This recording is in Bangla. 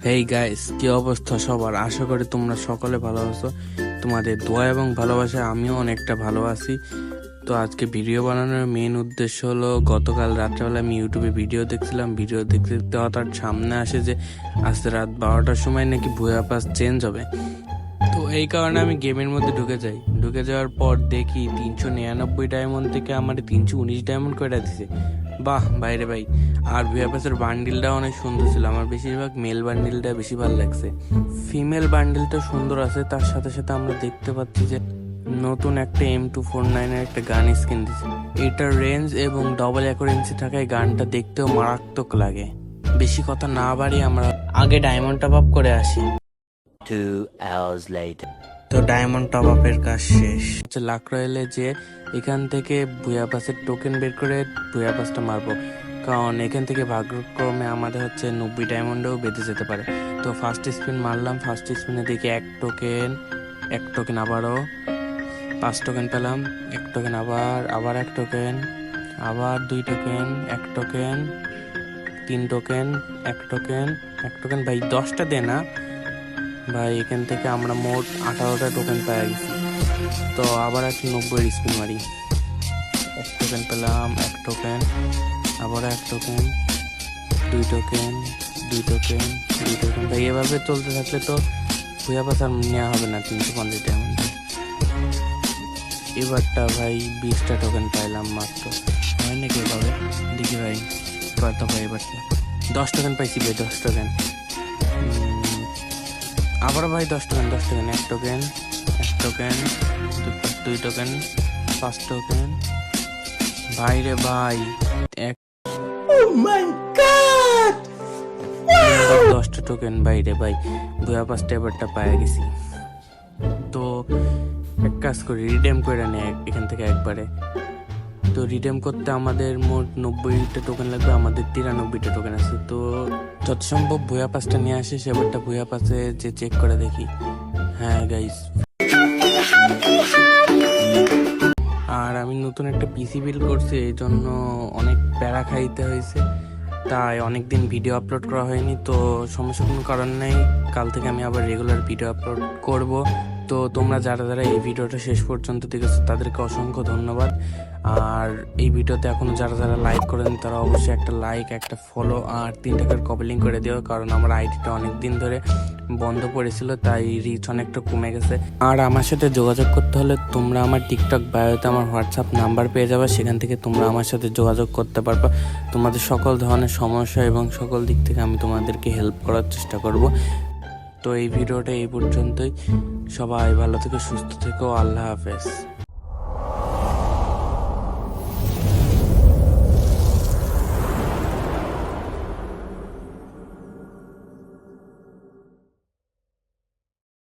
হেই গাইস, কি অবস্থা সবার? আশা করি তোমরা সকলে ভালো আছো। তোমাদের দোয়া এবং ভালোবাসায় আমিও অনেকটা ভালো আছি। তো আজকে ভিডিও বানানোর মেন উদ্দেশ্য হলো, গতকাল রাত্রেবেলা আমি ইউটিউবে ভিডিও দেখছিলাম। ভিডিও দেখতে দেখতে হঠাৎ সামনে আসে যে আজ রাত 12টার সময় নাকি ভুয়া পাস চেঞ্জ হবে। তো এই কারণে আমি গেমের মধ্যে ঢুকে যাই। ঢুকে যাওয়ার পর দেখি 399 ডায়মন্ড থেকে আমার 319 ডায়মন্ড করে দিছে। বাহ বাইরে ভাই! আর ভিএফএসের বান্ডিলটা অনেক সুন্দর ছিল। আমার বেশিরভাগ মেল বান্ডিলটা বেশি ভালো লাগছে। ফিমেল বান্ডিলটা সুন্দর আছে, তার সাথে সাথে আমরা দেখতে পাচ্ছি যে নতুন একটা M249 এর একটা গান স্কিন দিছে। এটার রেঞ্জ এবং ডবল অ্যাকুরেন্সি থাকায় গানটা দেখতেও মারাত্মক লাগে। বেশি কথা না বাড়িয়ে আমরা আগে ডায়মন্ড টপ আপ করে আসি। 2 hours later. তো ডায়মন্ড টপ আপের কাজ শেষ। লাক রয়েলে যে এখান থেকে ভুয়া পাসের টোকেন বের করে ভুয়া পাসটা মারবো, কারণ এখান থেকে ভাগ্যক্রমে আমাদের 90 ডায়মন্ডেও বেঁধে যেতে পারে। তো ফার্স্ট স্পিন মারলাম। ফার্স্ট স্পিনে দেখি এক টোকেন আবারও 5 টোকেন পেলাম। 1 টোকেন আবার 1 টোকেন, আবার 2 token, 1 token, 3 token, 1 token, 1 token. ভাই 10টা দে না ভাই। এখান থেকে আমরা মোট 18টা টোকেন পেয়ে গেছি। তো আবার একটা 90 স্পিন মারি। 1 টোকেন পেলাম, 1 টোকেন, আবার 1 টোকেন, 2 টোকেন, 2 টোকেন, 2 টোকেন। ভাই এভাবে চলতে থাকলে তো ভুয়া পাস আর নেওয়া হবে না 350 ডায়মন্ড। এবারটা ভাই 20টা টোকেন পাইলাম মাত্র। হয় নাকি এভাবে? দেখি ভাই কত পাই এবারটা। 10 টোকেন পাইছি ভাই, 10 টোকেন। আবার ভাই 10 token, 10 token, 1 token, 1 token, 2 token, 5 token. ভাই রে ভাই, 10টা টোকেন। ভাই রে ভাই, ভুয়া পাসটা এবারটা পায়ে গেছি। তো এক কাজ করি, রিডেম করে নেই এখান থেকে একবারে। তো রিডেম করতে আমাদের মোট 90টা টোকেন লাগবে। আমাদের 93টা টোকেন আছে। তো যত সম্ভব ভুয়া পাসটা নিয়ে আসি। সেবারটা ভুয়া পাসে যে চেক করে দেখি। হ্যাঁ গাইস, আর আমি নতুন একটা পিসি বিল্ড করছি, এই জন্য অনেক প্যারা খাইতে হয়েছে। তাই অনেকদিন ভিডিও আপলোড করা হয়নি। তো সমস্যা কোনো কারণ নেই, কাল থেকে আমি আবার রেগুলার ভিডিও আপলোড করব। তো তোমরা যারা যারা এই ভিডিওটা শেষ পর্যন্ত দেখেছো তাদেরকে অসংখ্য ধন্যবাদ। আর এই ভিডিওতে এখনো যারা যারা লাইক করেন তারা অবশ্যই একটা লাইক, একটা ফলো আর 3 টাকার কপলিং করে দিও, কারণ আমার আইডিটা অনেক দিন ধরে বন্ধ পড়েছিল, তাই রিচ অনেকটা কমে গেছে। আর আমার সাথে যোগাযোগ করতে হলে তোমরা আমার টিকটক বায়োতে আমার হোয়াটসঅ্যাপ নাম্বার পেয়ে যাবে। সেখান থেকে তোমরা আমার সাথে যোগাযোগ করতে পারবে। তোমাদের সকল ধরনের সমস্যা এবং সকল দিক থেকে আমি তোমাদেরকে হেল্প করার চেষ্টা করব। তো এই ভিডিওটা এই পর্যন্তই। সবাই ভালো থেকো, সুস্থ থেকো। আল্লাহ হাফেজ।